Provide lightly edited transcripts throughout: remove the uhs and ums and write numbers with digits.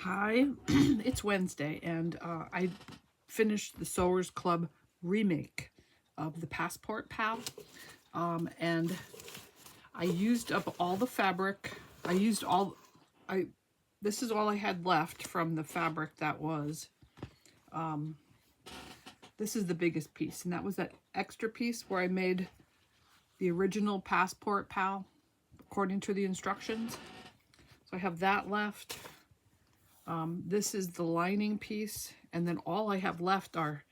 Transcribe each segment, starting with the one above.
Hi, it's Wednesday, and I finished the Sewers Club remake of the Passport Pal, and I used up all the fabric. This is all I had left from the fabric that was, this is the biggest piece, and that was that extra piece where I made the original Passport Pal according to the instructions. So I have that left. This is the lining piece, and then all I have left are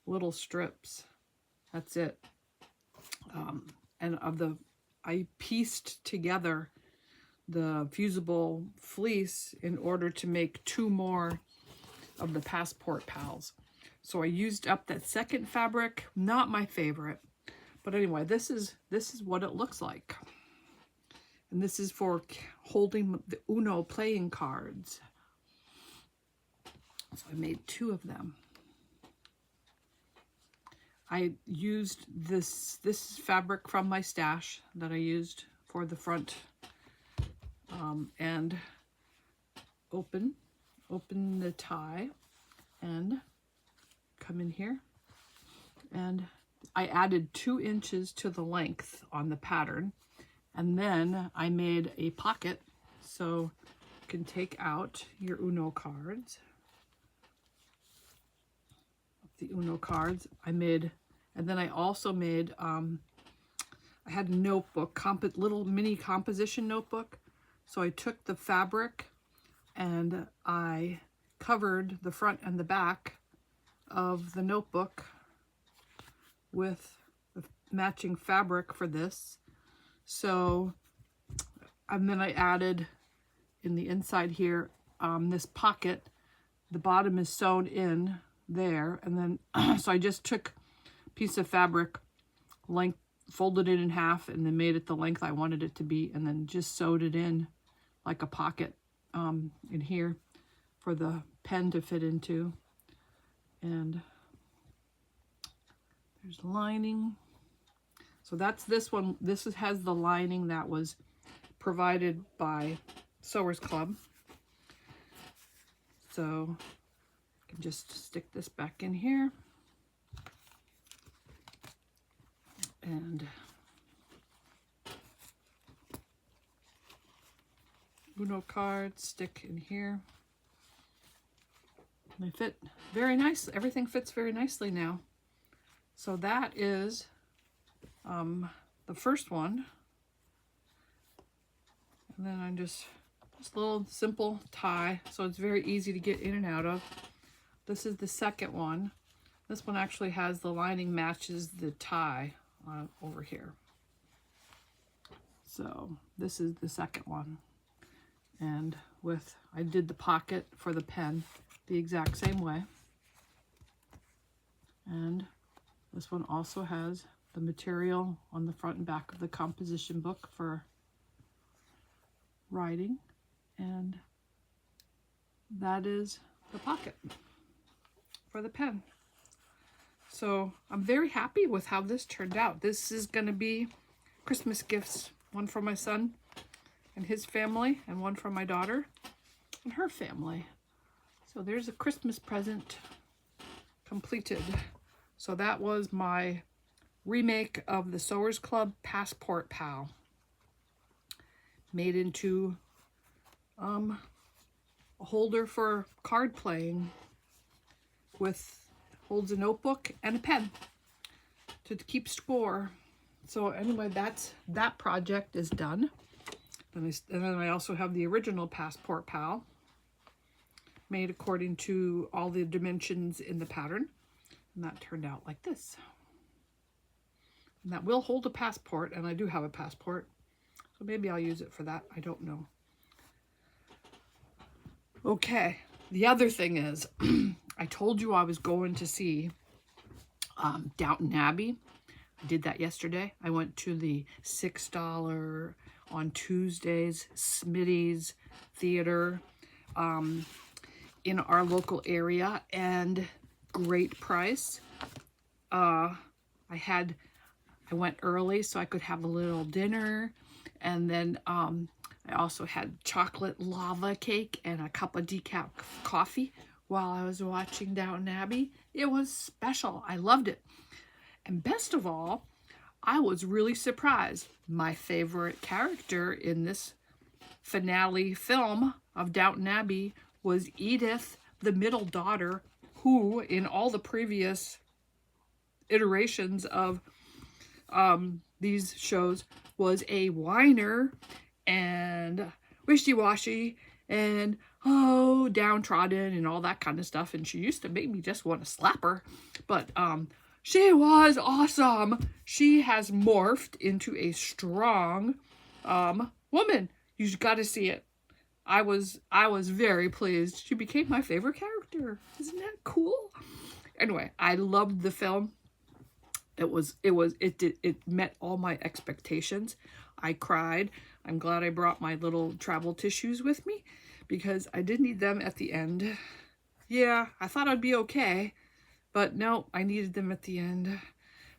little strips. That's it. I pieced together the fusible fleece in order to make 2 more of the Passport Pals. So I used up that second fabric, not my favorite. But anyway, this is what it looks like. And this is for holding the Uno playing cards. So I made 2 of them. I used this fabric from my stash that I used for the front, and open the tie and come in here, and I added 2 inches to the length on the pattern, and then I made a pocket so you can take out your Uno cards. The Uno cards I made, and then I also made I had a notebook, little mini composition notebook. So I took the fabric and I covered the front and the back of the notebook with the matching fabric for this. So, and then I added in the inside here, this pocket, the bottom is sewn in there, and then so I just took a piece of fabric, length, folded it in half, and then made it the length I wanted it to be, and then just sewed it in like a pocket in here for the pen to fit into. And there's lining. So that's this one. Has the lining that was provided by Sewers Club. So I can just stick this back in here, and Uno cards stick in here. They fit very nice. Everything fits very nicely now. So that is the first one, and then I'm just a little simple tie, so it's very easy to get in and out of. This is the second one. This one actually has the lining matches the tie over here. So this is the second one. And I did the pocket for the pen the exact same way. And this one also has the material on the front and back of the composition book for writing. And that is the pocket for the pen. So I'm very happy with how this turned out. This is going to be Christmas gifts, one for my son and his family, and one for my daughter and her family. So there's a Christmas present completed. So that was my remake of the Sewers Club Passport Pal, made into a holder for card playing, holds a notebook and a pen to keep score. So anyway, that project is done. And then I also have the original Passport Pal, made according to all the dimensions in the pattern. And that turned out like this. And that will hold a passport, and I do have a passport. So maybe I'll use it for that. I don't know. Okay, the other thing is, I told you I was going to see Downton Abbey. I did that yesterday. I went to the $6 on Tuesdays Smitty's Theater in our local area, and great price. I went early so I could have a little dinner, and then I also had chocolate lava cake and a cup of decaf coffee while I was watching Downton Abbey. It was special. I loved it. And best of all, I was really surprised. My favorite character in this finale film of Downton Abbey was Edith, the middle daughter, who in all the previous iterations of these shows was a whiner and wishy-washy and downtrodden and all that kind of stuff, and she used to make me just want to slap her. But she was awesome. She has morphed into a strong woman. You've got to see it. I was very pleased. She became my favorite character. Isn't that cool? Anyway, I loved the film. It met all my expectations. I cried. I'm glad I brought my little travel tissues with me because I did need them at the end. Yeah, I thought I'd be okay, but no, I needed them at the end.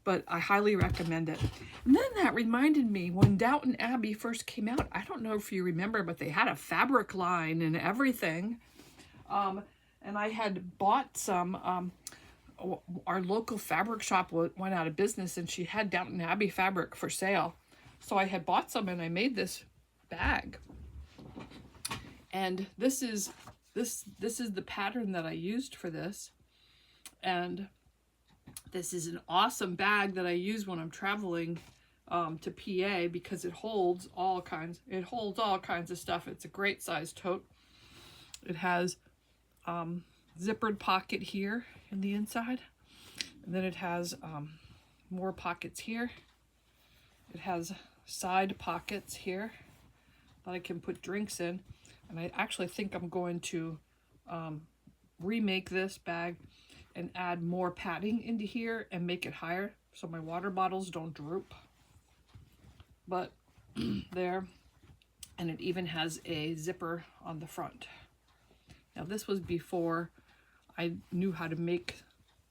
But I highly recommend it. And then that reminded me, when Downton Abbey first came out, I don't know if you remember, but they had a fabric line and everything. And I had bought some, our local fabric shop went out of business and she had Downton Abbey fabric for sale. So I had bought some and I made this bag. And this is the pattern that I used for this. And this is an awesome bag that I use when I'm traveling to PA because it holds all kinds of stuff. It's a great size tote. It has zippered pocket here in the inside, and then it has more pockets here. It has side pockets here that I can put drinks in, and I actually think I'm going to remake this bag and add more padding into here and make it higher so my water bottles don't droop. But there, and it even has a zipper on the front. Now this was before I knew how to make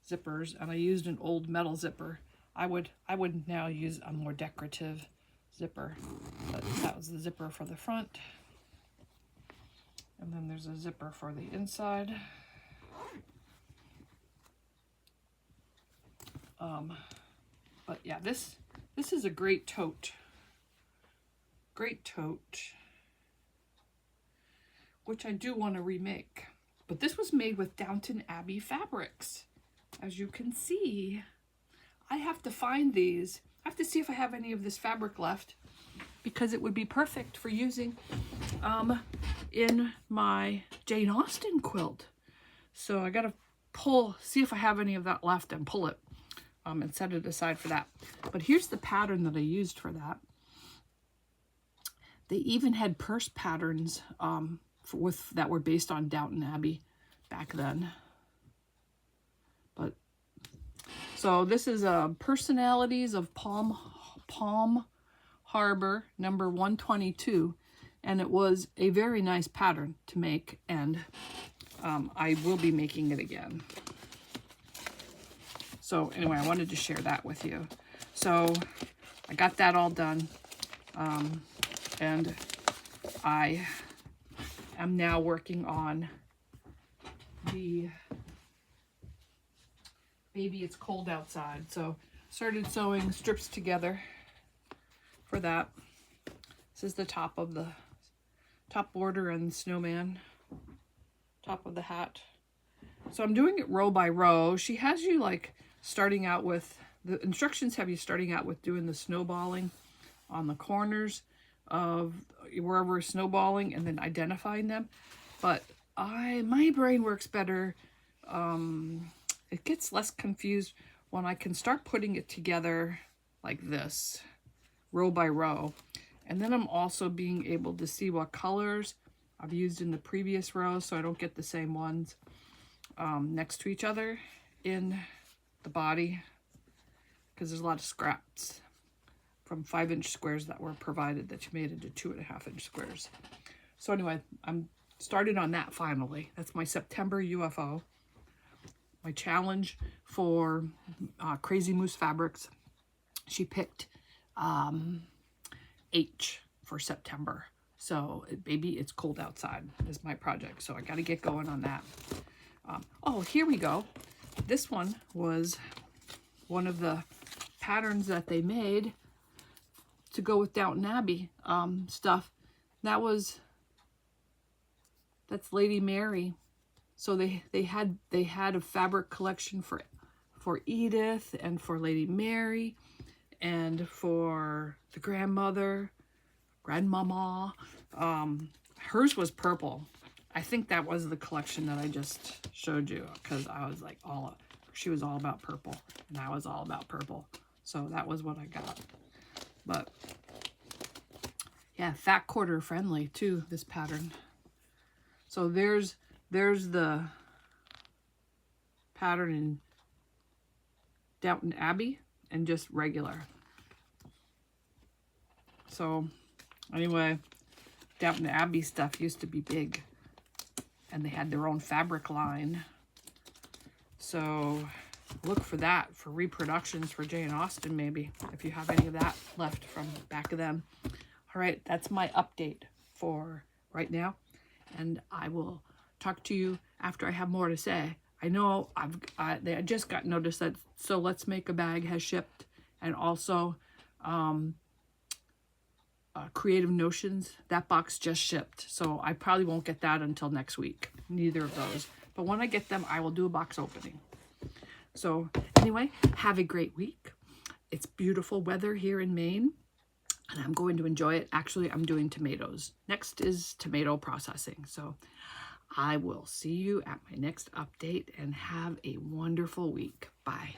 zippers, and I used an old metal zipper. I would now use a more decorative zipper, but that was the zipper for the front. And then there's a zipper for the inside. But yeah, this is a great tote. Great tote, which I do want to remake. But this was made with Downton Abbey fabrics, as you can see. I have to find these. I have to see if I have any of this fabric left, because it would be perfect for using in my Jane Austen quilt. So I gotta see if I have any of that left and pull it and set it aside for that. But here's the pattern that I used for that. They even had purse patterns that were based on Downton Abbey back then. But so this is Personalities of Palm Harbor number 122, and it was a very nice pattern to make, and I will be making it again. So anyway, I wanted to share that with you. So I got that all done, and I am now working on the Baby It's Cold Outside. So started sewing strips together for that. This is the top of the top border and snowman, top of the hat. So I'm doing it row by row. She has you like starting out with, the instructions have you starting out with doing the snowballing on the corners of wherever snowballing and then identifying them. But my brain works better. It gets less confused when I can start putting it together like this, row by row. And then I'm also being able to see what colors I've used in the previous row, so I don't get the same ones next to each other in the body, because there's a lot of scraps from 5-inch squares that were provided that you made into 2.5-inch squares. So anyway, I'm started on that finally. That's my September UFO. My challenge for Crazy Moose Fabrics. She picked H for September. So baby, it's cold outside is my project. So I got to get going on that. Oh, here we go. This one was one of the patterns that they made to go with Downton Abbey stuff. That's Lady Mary. So they had a fabric collection for Edith and for Lady Mary and for the grandmother, grandmama. Hers was purple. I think that was the collection that I just showed you, because I was like she was all about purple and I was all about purple. So that was what I got. But yeah, fat quarter friendly too, this pattern. So there's the pattern in Downton Abbey and just regular. So anyway, Downton Abbey stuff used to be big and they had their own fabric line. So look for that for reproductions for Jane Austen, maybe, if you have any of that left from back of them. All right, that's my update for right now. And I will talk to you after I have more to say. I know I just got notice that So Let's Make a Bag has shipped, and also Creative Notions, that box just shipped. So I probably won't get that until next week, neither of those. But when I get them, I will do a box opening. So anyway, have a great week. It's beautiful weather here in Maine, and I'm going to enjoy it. Actually, I'm doing tomatoes. Next is tomato processing. So I will see you at my next update, and have a wonderful week. Bye.